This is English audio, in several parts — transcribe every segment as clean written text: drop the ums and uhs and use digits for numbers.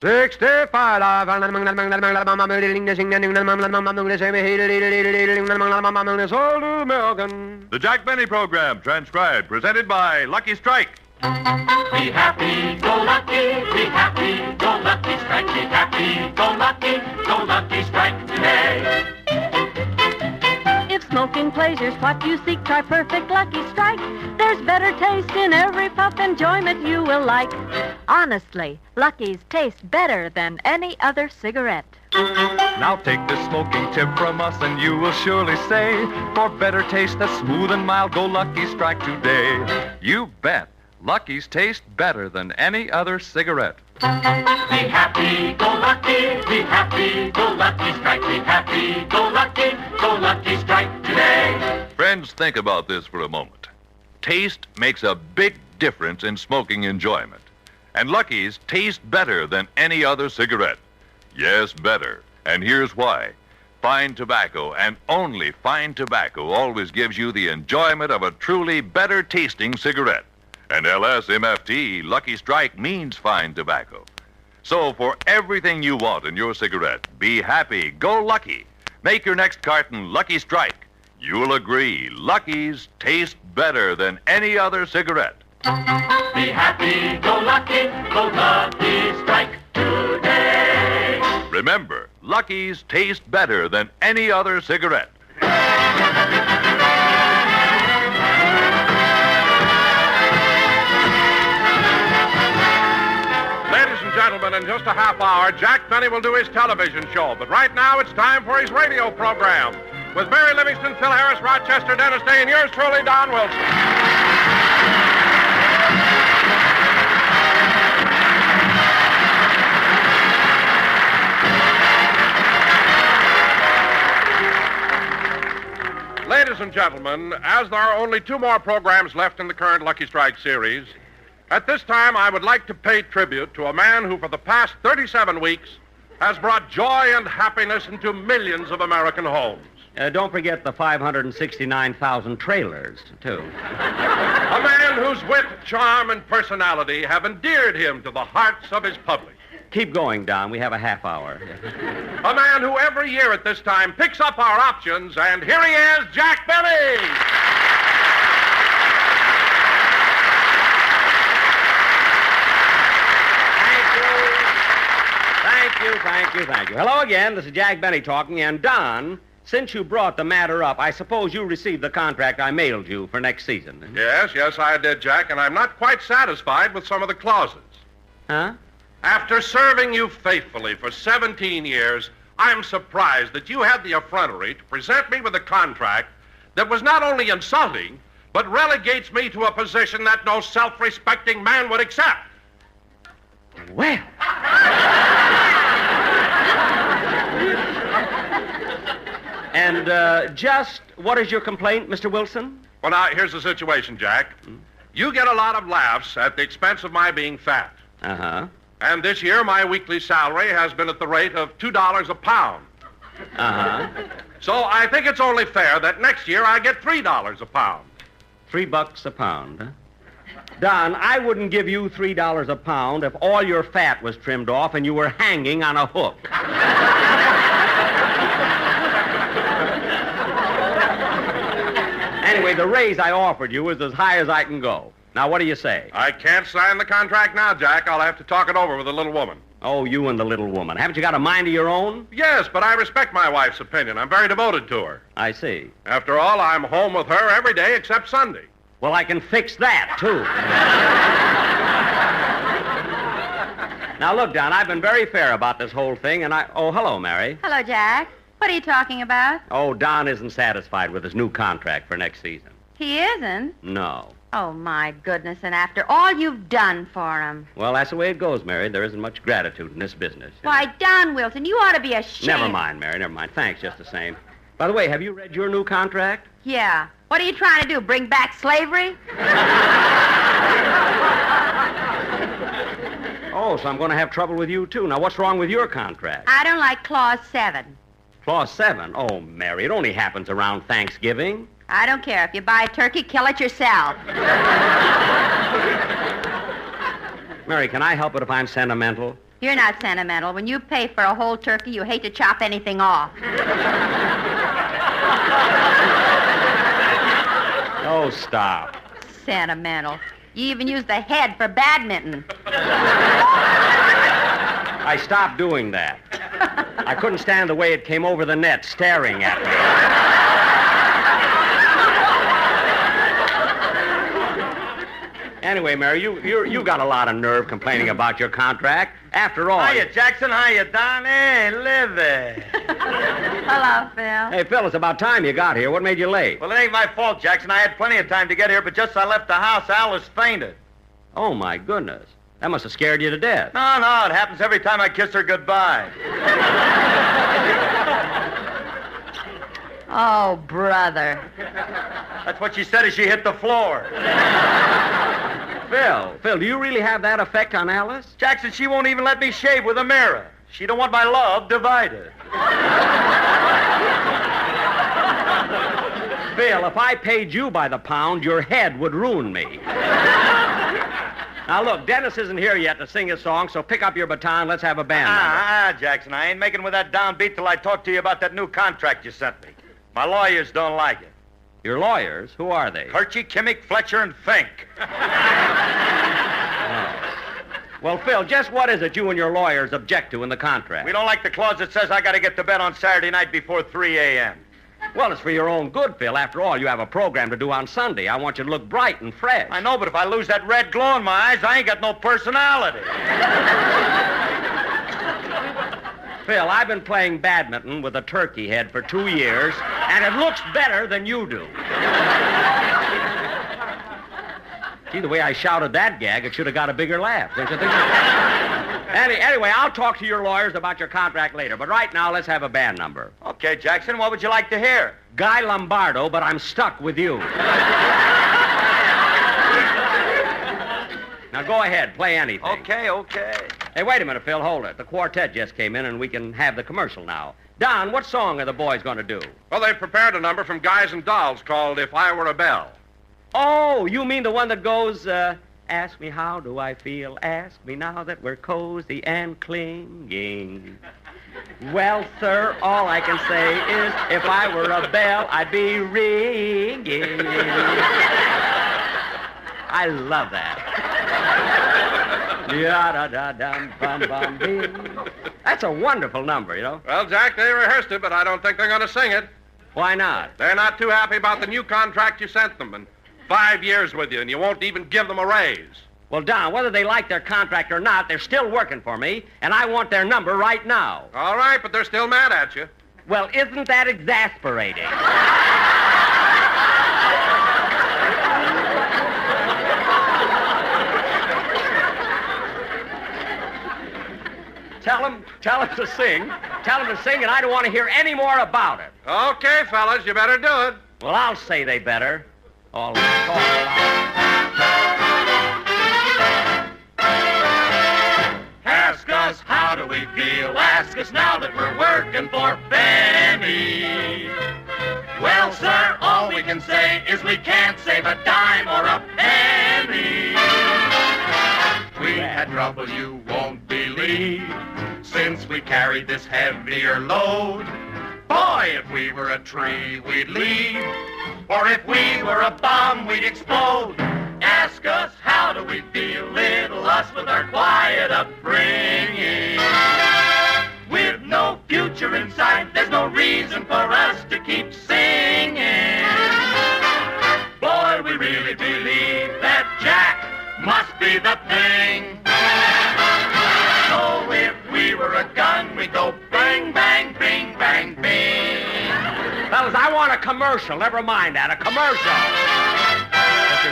65. The Jack Benny Program, transcribed, presented by Lucky Strike. Be happy, go lucky, be happy, go lucky strike, be happy, go lucky strike today. If smoking pleasure's what you seek, try Perfect Lucky Strike. There's better taste in every puff, enjoyment you will like. Honestly, Lucky's taste better than any other cigarette. Now take this smoking tip from us and you will surely say, for better taste that's smooth and mild, go Lucky Strike today. You bet. Lucky's taste better than any other cigarette. Be happy, go lucky strike, be happy, go lucky strike today. Friends, think about this for a moment. Taste makes a big difference in smoking enjoyment. And Lucky's taste better than any other cigarette. Yes, better. And here's why. Fine tobacco, and only fine tobacco, always gives you the enjoyment of a truly better tasting cigarette. And LSMFT, Lucky Strike, means fine tobacco. So for everything you want in your cigarette, be happy, go lucky. Make your next carton Lucky Strike. You'll agree, Lucky's taste better than any other cigarette. Be happy, go lucky strike today. Remember, Lucky's taste better than any other cigarette. Gentlemen, in just a half hour, Jack Benny will do his television show. But right now, it's time for his radio program. With Mary Livingston, Phil Harris, Rochester, Dennis Day, and yours truly, Don Wilson. Ladies and gentlemen, as there are only two more programs left in the current Lucky Strike series, at this time, I would like to pay tribute to a man who, for the past 37 weeks, has brought joy and happiness into millions of American homes. Don't forget the 569,000 trailers, too. A man whose wit, charm, and personality have endeared him to the hearts of his public. Keep going, Don. We have a half hour. A man who every year at this time picks up our options, and here he is, Jack Benny! Thank you. Hello again. This is Jack Benny talking. And, Don, since you brought the matter up, I suppose you received the contract I mailed you for next season. Yes, I did, Jack, and I'm not quite satisfied with some of the clauses. Huh? After serving you faithfully for 17 years, I'm surprised that you had the effrontery to present me with a contract that was not only insulting, but relegates me to a position that no self-respecting man would accept. Well... And just what is your complaint, Mr. Wilson? Well, now, here's the situation, Jack. You get a lot of laughs at the expense of my being fat. Uh-huh. And this year, my weekly salary has been at the rate of $2 a pound. Uh-huh. So I think it's only fair that next year I get $3 a pound. $3 a pound, huh? Don, I wouldn't give you $3 a pound if all your fat was trimmed off and you were hanging on a hook. Anyway, the raise I offered you is as high as I can go. Now, what do you say? I can't sign the contract now, Jack. I'll have to talk it over with the little woman. Oh, you and the little woman. Haven't you got a mind of your own? Yes, but I respect my wife's opinion. I'm very devoted to her. I see. After all, I'm home with her every day except Sunday. Well, I can fix that, too. Now, look, Don, I've been very fair about this whole thing, and Oh, hello, Mary. Hello, Jack. What are you talking about? Oh, Don isn't satisfied with his new contract for next season. He isn't? No. Oh, my goodness, and after all you've done for him. Well, that's the way it goes, Mary. There isn't much gratitude in this business. Why, Don Wilson, you ought to be ashamed. Never mind, Mary, never mind. Thanks just the same. By the way, have you read your new contract? Yeah. What are you trying to do, bring back slavery? Oh, so I'm going to have trouble with you, too. Now, what's wrong with your contract? I don't like Clause 7. Clause 7? Oh, Mary, it only happens around Thanksgiving. I don't care. If you buy a turkey, kill it yourself. Mary, can I help it if I'm sentimental? You're not sentimental. When you pay for a whole turkey, you hate to chop anything off. Oh, stop. Sentimental. You even use the head for badminton. I stopped doing that. I couldn't stand the way it came over the net staring at me. Anyway, Mary, you got a lot of nerve complaining about your contract. After all... Hiya, Jackson. Hiya, Don. Hey, Livy. Hello, Phil. Hey, Phil, it's about time you got here. What made you late? Well, it ain't my fault, Jackson. I had plenty of time to get here, but just as I left the house, Alice fainted. Oh, my goodness. That must have scared you to death. No, it happens every time I kiss her goodbye. Oh, brother. That's what she said as she hit the floor. Phil, do you really have that effect on Alice? Jackson, she won't even let me shave with a mirror. She don't want my love divided. Phil, if I paid you by the pound, your head would ruin me. Now, look, Dennis isn't here yet to sing his song, so pick up your baton. Let's have a band number. Jackson, I ain't making with that downbeat till I talk to you about that new contract you sent me. My lawyers don't like it. Your lawyers? Who are they? Kirchy, Kimmick, Fletcher, and Fink. Well, Phil, just what is it you and your lawyers object to in the contract? We don't like the clause that says I got to get to bed on Saturday night before 3 a.m. Well, it's for your own good, Phil. After all, you have a program to do on Sunday. I want you to look bright and fresh. I know, but if I lose that red glow in my eyes, I ain't got no personality. Phil, I've been playing badminton with a turkey head for 2 years, and it looks better than you do. See, the way I shouted that gag, it should have got a bigger laugh, don't you think? Anyway, I'll talk to your lawyers about your contract later, but right now, let's have a band number. Okay, Jackson, what would you like to hear? Guy Lombardo, but I'm stuck with you. Now, go ahead, play anything. Okay. Hey, wait a minute, Phil, hold it. The quartet just came in, and we can have the commercial now. Don, what song are the boys going to do? Well, they've prepared a number from Guys and Dolls called If I Were a Bell. Oh, you mean the one that goes, ask me how do I feel, ask me now that we're cozy and clinging. Well, sir, all I can say is if I were a bell, I'd be ringing. I love that. Ya-da-da-dum-bum-bum-bing. That's a wonderful number, you know. Well, Jack, they rehearsed it, but I don't think they're going to sing it. Why not? They're not too happy about the new contract you sent them, and 5 years with you, and you won't even give them a raise. Well, Don, whether they like their contract or not, they're still working for me, and I want their number right now. All right, but they're still mad at you. Well, isn't that exasperating? Tell them to sing. Tell them to sing, and I don't want to hear any more about it. Okay, fellas, you better do it. Well, I'll say they better. All right. Ask us how do we feel, ask us now that we're working for Benny. Well, sir, all we can say is we can't save a dime or a penny. We had trouble you won't believe since we carried this heavier load. Boy, if we were a tree, we'd leave. Or if we were a bomb, we'd explode. Ask us, how do we feel? Little us with our quiet upbringing. With no future in sight, there's no reason for us to keep singing. Boy, we really believe that Jack must be the thing. So if we were a gun, we'd go bang, bang, bing, bang, bing. Fellas, I want a commercial. Never mind that. A commercial.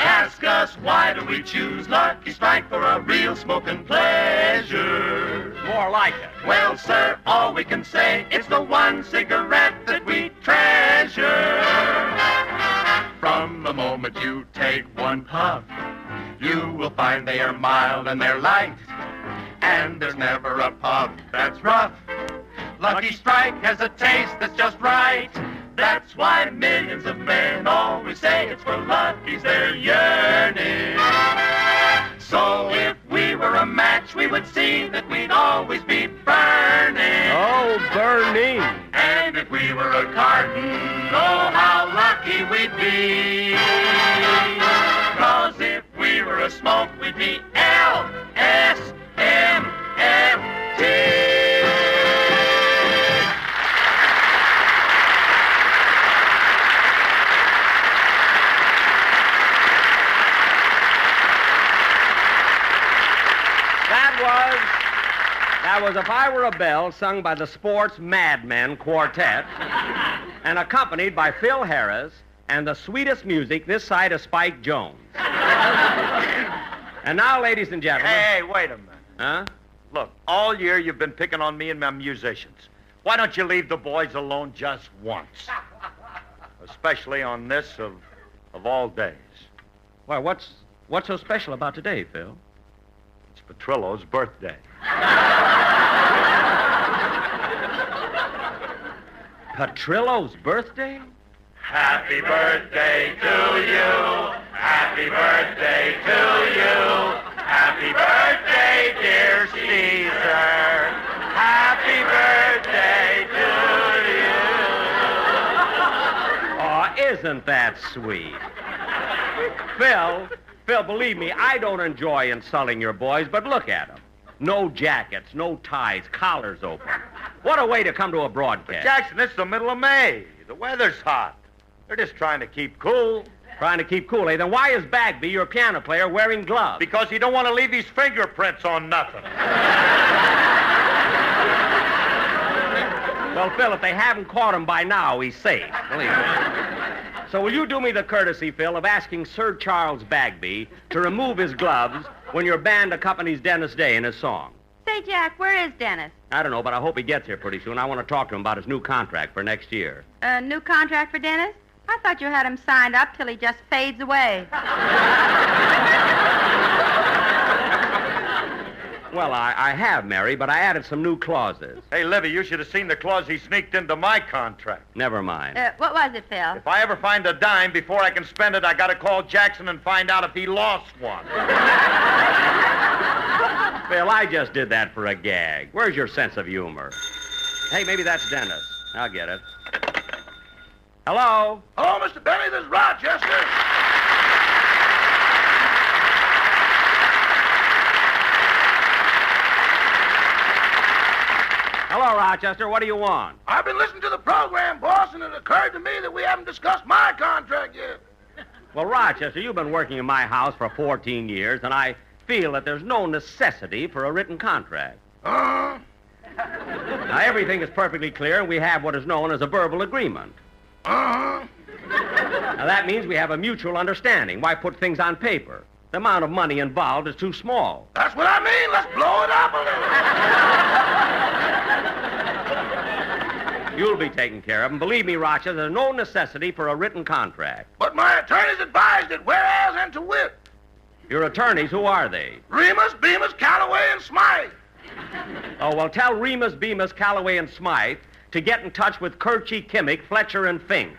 Ask us, why do we choose Lucky Strike for a real smoking pleasure? More like it. Well, sir, all we can say is the one cigarette that we treasure. From the moment you take one puff, you will find they are mild and they're light. And there's never a puff that's rough. Lucky Strike has a taste that's just right. That's why millions of men always say it's for Lucky's they're yearning. So if we were a match, we would see that we'd always be burning. Oh, burning. And if we were a carton, oh, how lucky we'd be. 'Cause if we were a smoke, we'd be LSMFT. That was If I Were a Bell, sung by the Sports Madmen Quartet, and accompanied by Phil Harris and the sweetest music this side of Spike Jones. And now, ladies and gentlemen... Hey, wait a minute. Huh? Look, all year you've been picking on me and my musicians. Why don't you leave the boys alone just once? Especially on this of all days. Why, what's so special about today, Phil? It's Petrillo's birthday. Petrillo's birthday? Happy birthday to you. Happy birthday to you. Happy birthday, dear Caesar. Happy birthday to you. Oh, isn't that sweet? Phil, believe me, I don't enjoy insulting your boys, but look at them. No jackets, no ties, collars open. What a way to come to a broadcast. Jackson, it's the middle of May. The weather's hot. They're just trying to keep cool. Trying to keep cool, eh? Then why is Bagby, your piano player, wearing gloves? Because he don't want to leave his fingerprints on nothing. Well, Phil, if they haven't caught him by now, he's safe. Believe me. So will you do me the courtesy, Phil, of asking Sir Charles Bagby to remove his gloves when your band accompanies Dennis Day in his song? Say, Jack, where is Dennis? I don't know, but I hope he gets here pretty soon. I want to talk to him about his new contract for next year. A new contract for Dennis? I thought you had him signed up till he just fades away. Well, I have, Mary, but I added some new clauses. Hey, Livy, you should have seen the clause he sneaked into my contract. Never mind. What was it, Phil? If I ever find a dime, before I can spend it, I gotta call Jackson and find out if he lost one. Phil, I just did that for a gag. Where's your sense of humor? Hey, maybe that's Dennis. I'll get it. Hello? Hello, Mr. Benny. This is Rochester. Hello, Rochester. What do you want? I've been listening to the program, boss, and it occurred to me that we haven't discussed my contract yet. Well, Rochester, you've been working in my house for 14 years, and I feel that there's no necessity for a written contract. Uh-huh. Now, everything is perfectly clear, and we have what is known as a verbal agreement. Uh-huh. Now, that means we have a mutual understanding. Why put things on paper? The amount of money involved is too small. That's what I mean. Let's blow it up a little. You'll be taken care of, and believe me, Rochester, there's no necessity for a written contract. But my attorneys advised it, whereas and to wit. Your attorneys, who are they? Remus, Bemis, Calloway, and Smythe. Oh, well, tell Remus, Bemis, Calloway, and Smythe to get in touch with Kirchy, Kimmick, Fletcher, and Fink.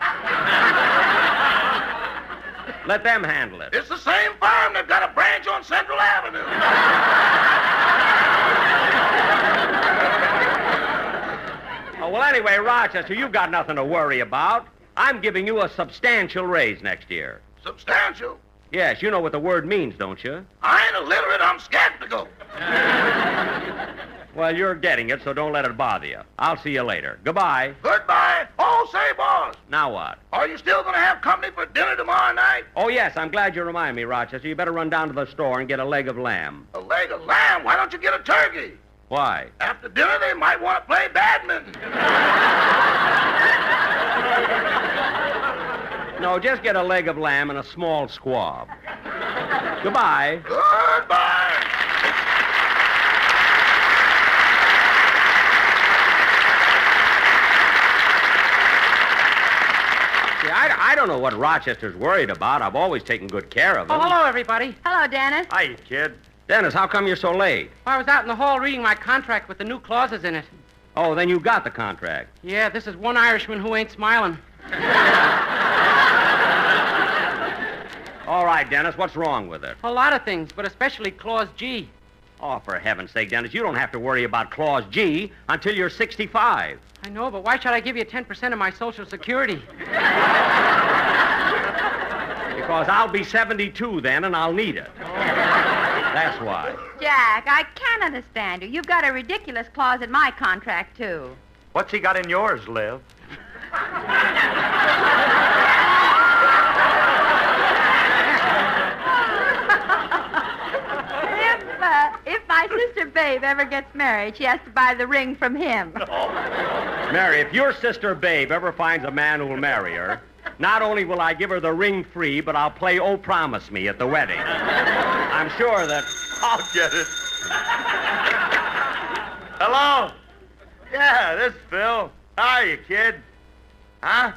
Let them handle it. It's the same firm. They've got a branch on Central Avenue. Oh, well, anyway, Rochester, you've got nothing to worry about. I'm giving you a substantial raise next year. Substantial? Yes, you know what the word means, don't you? I ain't illiterate. I'm skeptical. Well, you're getting it, so don't let it bother you. I'll see you later. Goodbye. Goodbye. Oh, say, boss, Now what? are you still going to have company for dinner tomorrow night? Oh, yes, I'm glad you reminded me, Rochester. You better run down to the store and get a leg of lamb. A leg of lamb? Why don't you get a turkey? Why? After dinner, they might want to play badminton. No, just get a leg of lamb and a small squab. Goodbye. Goodbye. See, I don't know what Rochester's worried about. I've always taken good care of him. Oh, hello, everybody. Hello, Dennis. Hi, kid. Dennis, how come you're so late? I was out in the hall reading my contract with the new clauses in it. Oh, then you got the contract. Yeah, this is one Irishman who ain't smiling. All right, Dennis, what's wrong with it? A lot of things, but especially Clause G. Oh, for heaven's sake, Dennis, you don't have to worry about Clause G until you're 65. I know, but why should I give you 10% of my Social Security? Because I'll be 72 then, and I'll need it. That's why. Jack, I can't understand you. You've got a ridiculous clause in my contract, too. What's he got in yours, Liv? If my sister Babe ever gets married, she has to buy the ring from him. Mary, if your sister Babe ever finds a man who will marry her, not only will I give her the ring free, but I'll play Oh Promise Me at the wedding. I'm sure that... I'll get it. Hello? Yeah, this is Phil. How are you, kid? Huh?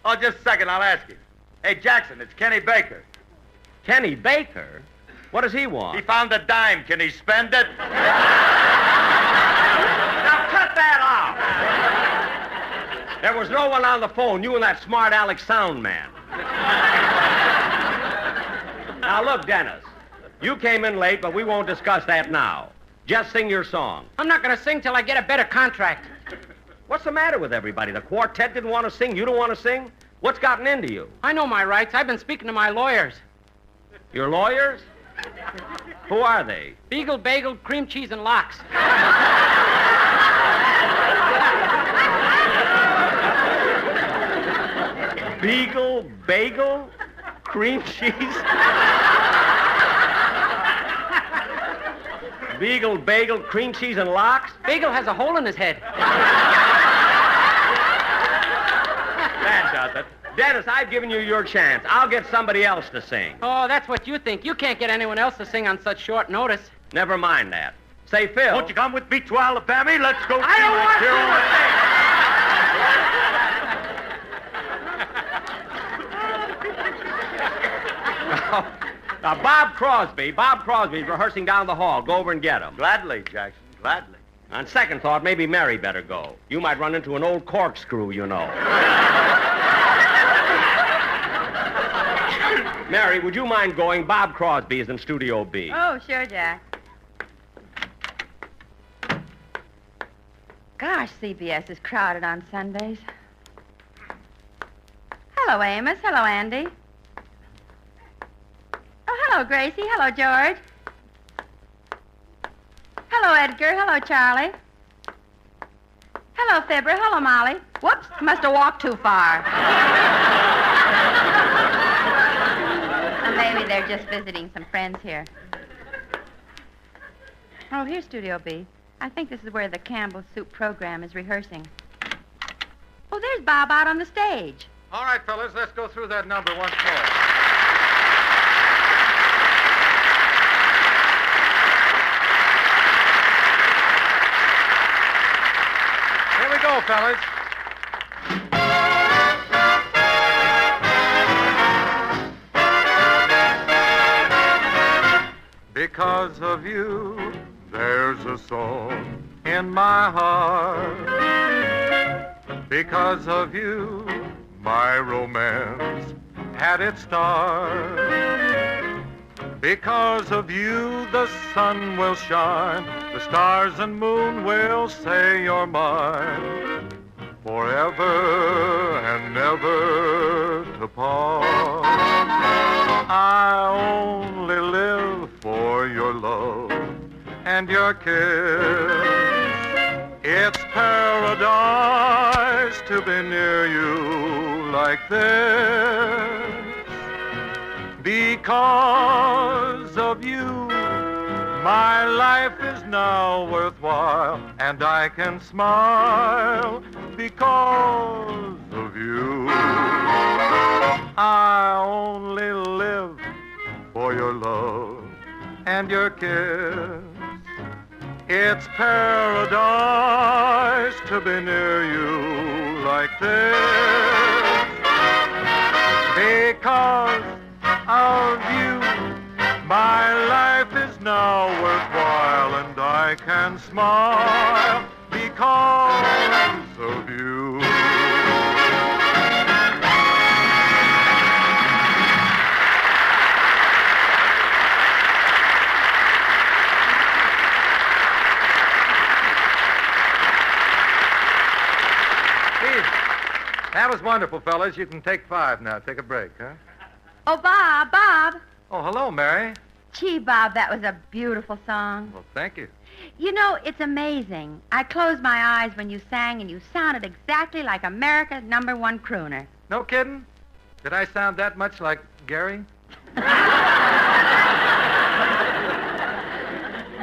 Oh, just a second, I'll ask you. Hey, Jackson, it's Kenny Baker. Kenny Baker? What does he want? He found a dime. Can he spend it? Now cut that out! There was no one on the phone, you and that smart Alex sound man. Now look, Dennis, you came in late, but we won't discuss that now. Just sing your song. I'm not going to sing till I get a better contract. What's the matter with everybody? The quartet didn't want to sing, you don't want to sing? What's gotten into you? I know my rights. I've been speaking to my lawyers. Your lawyers? Who are they? Beagle, bagel, cream cheese, and lox. Beagle, bagel, cream cheese? Beagle, bagel, cream cheese, and lox? Beagle has a hole in his head. That does it. Dennis, I've given you your chance. I'll get somebody else to sing. Oh, that's what you think. You can't get anyone else to sing on such short notice. Never mind that. Say, Phil. Won't you come with me to Alabama? Let's go. I don't want to. Now, Bob Crosby's rehearsing down the hall. Go over and get him. Gladly, Jackson, gladly. On second thought, maybe Mary better go. You might run into an old corkscrew, you know. Mary, would you mind going? Bob Crosby is in Studio B. Oh, sure, Jack. Gosh, CBS is crowded on Sundays. Hello, Amos. Hello, Andy. Oh, hello, Gracie. Hello, George. Hello, Edgar. Hello, Charlie. Hello, Fibber. Hello, Molly. Whoops, must have walked too far. Maybe they're just visiting some friends here. Oh, here's Studio B. I think this is where the Campbell Soup program is rehearsing. Oh, there's Bob out on the stage. All right, fellas, let's go through that number once more. Here we go, fellas. Because of you, there's a song in my heart. Because of you, my romance had its start. Because of you, the sun will shine, the stars and moon will say you're mine, forever and never to part. I only live for your love and your kiss. It's paradise to be near you like this. Because of you, my life is now worthwhile, and I can smile because of you. I only live for your love and your kiss. It's paradise to be near you like this. Because of you, my life is now worthwhile, and I can smile because of you. That was wonderful, fellas. You can take 5 now. Take a break, huh? Oh, Bob. Oh, hello, Mary. Gee, Bob, that was a beautiful song. Well, thank you. You know, it's amazing. I closed my eyes when you sang, and you sounded exactly like America's #1 crooner. No kidding? Did I sound that much like Gary?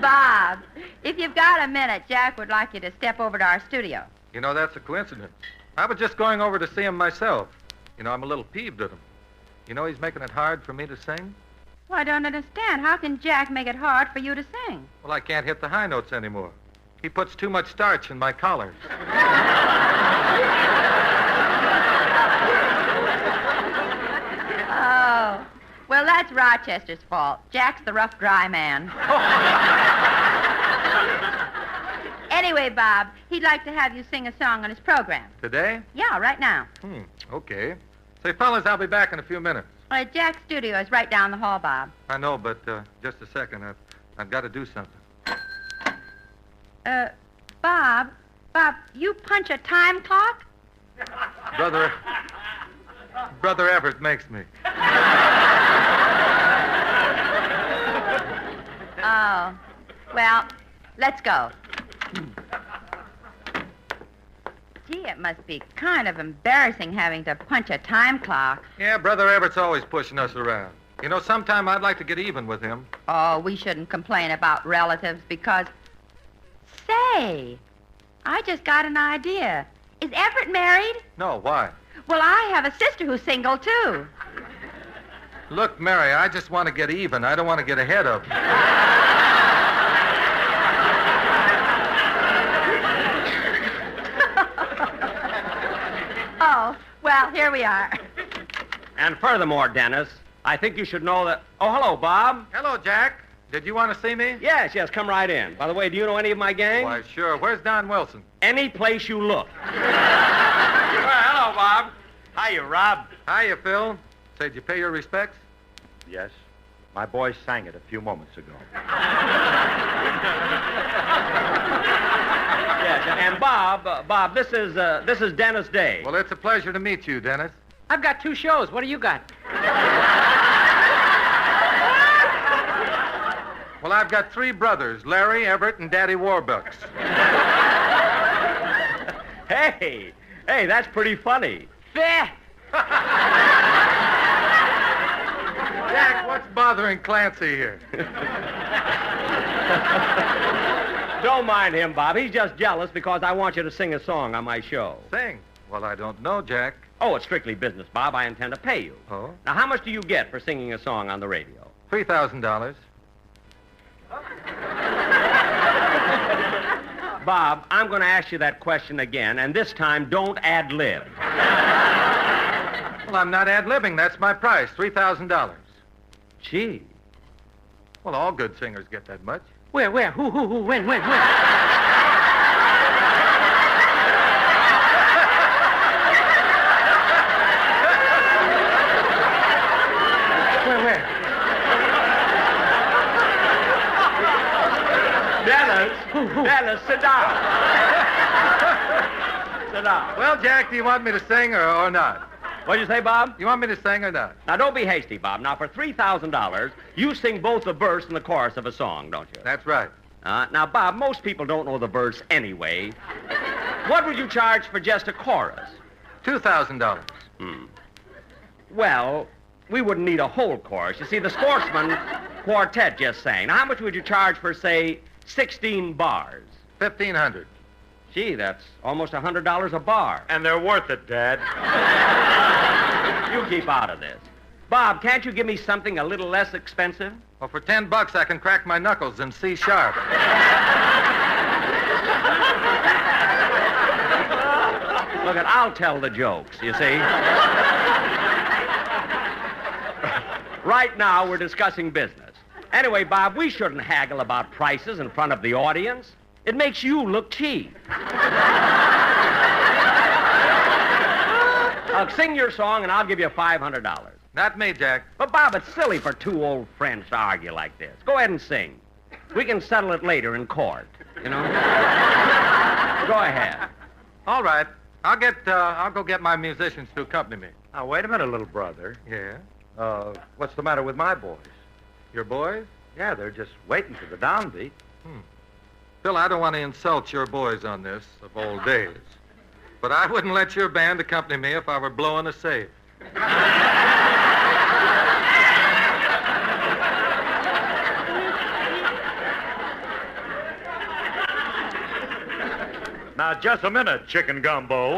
Bob, if you've got a minute, Jack would like you to step over to our studio. You know, that's a coincidence. I was just going over to see him myself. You know, I'm a little peeved at him. You know he's making it hard for me to sing? Well, I don't understand. How can Jack make it hard for you to sing? Well, I can't hit the high notes anymore. He puts too much starch in my collars. Oh, well, that's Rochester's fault. Jack's the rough, dry man. Anyway, Bob, he'd like to have you sing a song on his program. Today? Yeah, right now. Okay. Say, fellas, I'll be back in a few minutes. Well, Jack's studio is right down the hall, Bob. I know, but just a second. I've got to do something. Bob, you punch a time clock? Brother Everett makes me. Oh, well, let's go. Gee, it must be kind of embarrassing having to punch a time clock. Yeah, Brother Everett's always pushing us around. You know, sometime I'd like to get even with him. Oh, we shouldn't complain about relatives because... Say, I just got an idea. Is Everett married? No, why? Well, I have a sister who's single, too. Look, Mary, I just want to get even. I don't want to get ahead of him. Oh, well, here we are. And furthermore, Dennis, I think you should know that... Oh, hello, Bob. Hello, Jack. Did you want to see me? Yes, come right in. By the way, do you know any of my gang? Why, sure. Where's Don Wilson? Any place you look. Well, hello, Bob. Hiya, Rob. Hiya, Phil. Say, did you pay your respects? Yes. My boy sang it a few moments ago. Yes, and Bob, this is Dennis Day. Well, it's a pleasure to meet you, Dennis. I've got 2 shows. What do you got? Well, I've got 3 brothers, Larry, Everett, and Daddy Warbucks. Hey, that's pretty funny. There. Jack, what's bothering Clancy here? Don't mind him, Bob. He's just jealous because I want you to sing a song on my show. Sing? Well, I don't know, Jack. Oh, it's strictly business, Bob. I intend to pay you. Oh? Now, how much do you get for singing a song on the radio? $3,000. Bob, I'm going to ask you that question again, and this time don't ad-lib. Well, I'm not ad-libbing. That's my price, $3,000. Gee. Well, all good singers get that much. Where? Who? When? Where? Dennis, sit down. Sit down. Well, Jack, do you want me to sing or not? What'd you say, Bob? You want me to sing or not? Now, don't be hasty, Bob. Now, for $3,000, you sing both the verse and the chorus of a song, don't you? That's right. Now, Bob, most people don't know the verse anyway. What would you charge for just a chorus? $2,000. Well, we wouldn't need a whole chorus. You see, the Sportsman Quartet just sang. Now, how much would you charge for, say, 16 bars? $1,500. Gee, that's almost $100 a bar. And they're worth it, Dad. You keep out of this. Bob, can't you give me something a little less expensive? Well, for $10 I can crack my knuckles in C sharp. Look, I'll tell the jokes, you see. Right now, we're discussing business. Anyway, Bob, we shouldn't haggle about prices in front of the audience. It makes you look cheap. Sing your song, and I'll give you $500. Not me, Jack. But, Bob, it's silly for 2 old friends to argue like this. Go ahead and sing. We can settle it later in court, you know? Go ahead. All right. I'll go get my musicians to accompany me. Now, wait a minute, little brother. Yeah? What's the matter with my boys? Your boys? Yeah, they're just waiting for the downbeat. Phil, I don't want to insult your boys on this of old days, but I wouldn't let your band accompany me if I were blowing a safe. Now, just a minute, chicken gumbo.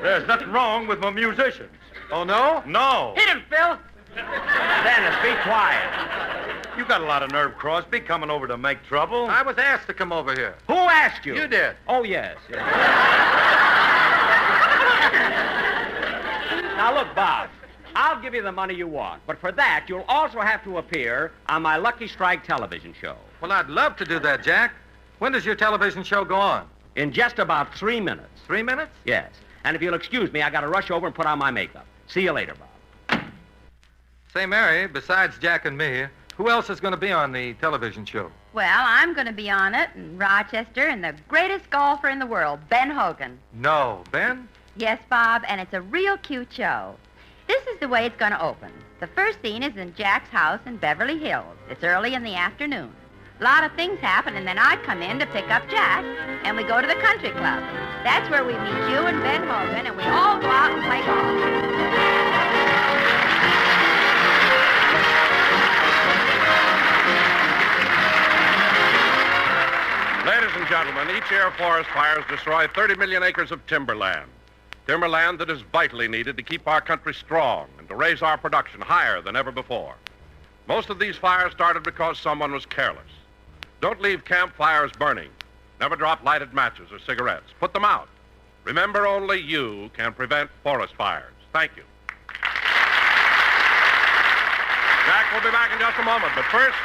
There's nothing wrong with my musicians. Oh, no? No. Hit him, Phil. Dennis, be quiet. You got a lot of nerve, Crosby, coming over to make trouble. I was asked to come over here. Who asked you? You did. Oh, yes. Now, look, Bob, I'll give you the money you want, but for that, you'll also have to appear on my Lucky Strike television show. Well, I'd love to do that, Jack. When does your television show go on? In just about 3 minutes. 3 minutes? Yes. And if you'll excuse me, I got to rush over and put on my makeup. See you later, Bob. Say, Mary, besides Jack and me, who else is going to be on the television show? Well, I'm going to be on it in Rochester, and the greatest golfer in the world, Ben Hogan. No. Ben? Yes, Bob, and it's a real cute show. This is the way it's going to open. The first scene is in Jack's house in Beverly Hills. It's early in the afternoon. A lot of things happen, and then I come in to pick up Jack, and we go to the country club. That's where we meet you and Ben Hogan, and we all go out and play golf. Ladies and gentlemen, each year forest fires destroy 30 million acres of timberland. Timberland that is vitally needed to keep our country strong and to raise our production higher than ever before. Most of these fires started because someone was careless. Don't leave campfires burning. Never drop lighted matches or cigarettes. Put them out. Remember, only you can prevent forest fires. Thank you. Jack will be back in just a moment, but first...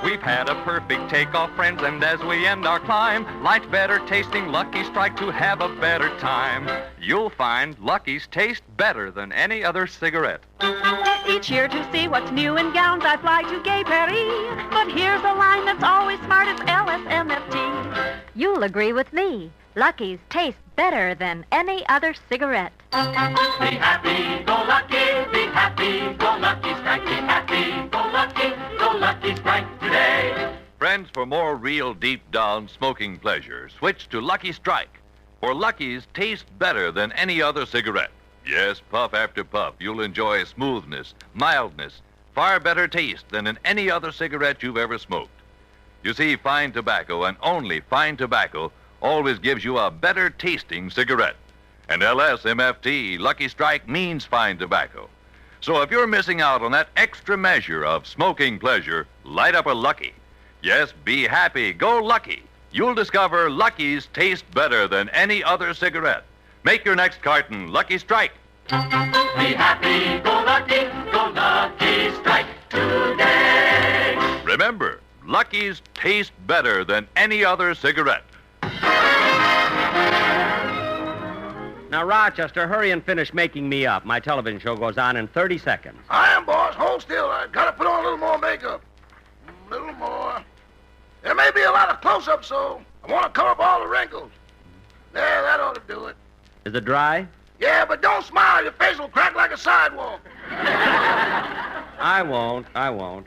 We've had a perfect takeoff, friends, and as we end our climb, light, better tasting Lucky Strike to have a better time. You'll find Lucky's taste better than any other cigarette. Each year to see what's new in gowns, I fly to Gay Paris. But here's a line that's always smart, it's LSMFT. You'll agree with me. Lucky's taste better than any other cigarette. Be happy, go lucky, be happy, go lucky strike, be happy, go lucky strike today. Friends, for more real deep-down smoking pleasure, switch to Lucky Strike. For Lucky's taste better than any other cigarette. Yes, puff after puff, you'll enjoy smoothness, mildness, far better taste than in any other cigarette you've ever smoked. You see, fine tobacco, and only fine tobacco, always gives you a better tasting cigarette. And LSMFT, Lucky Strike, means fine tobacco. So if you're missing out on that extra measure of smoking pleasure, light up a Lucky. Yes, be happy, go Lucky. You'll discover Lucky's taste better than any other cigarette. Make your next carton Lucky Strike. Be happy, go lucky strike today. Remember, Lucky's taste better than any other cigarette. Now, Rochester, hurry and finish making me up. My television show goes on in 30 seconds. I am, boss. Hold still. I gotta put on a little more makeup. A little more. There may be a lot of close-ups, so I want to cover up all the wrinkles. There, that ought to do it. Is it dry? Yeah, but don't smile. Your face will crack like a sidewalk. I won't. Oh,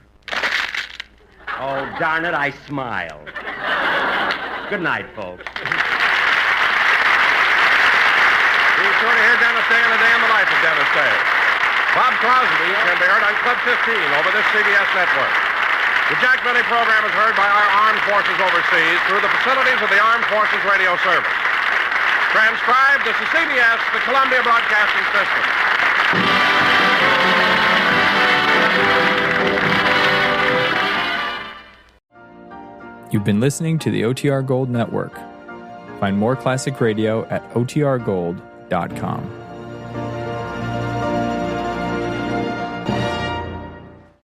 darn it, I smiled. Good night, folks. Be sure to hear Dennis Day and a Day in the Life of Dennis Day. Bob Crosby can be heard on Club 15 over this CBS network. The Jack Benny program is heard by our armed forces overseas through the facilities of the Armed Forces Radio Service. Transcribed, this is CBS, the Columbia Broadcasting System. You've been listening to the OTR Gold Network. Find more classic radio at otrgold.com.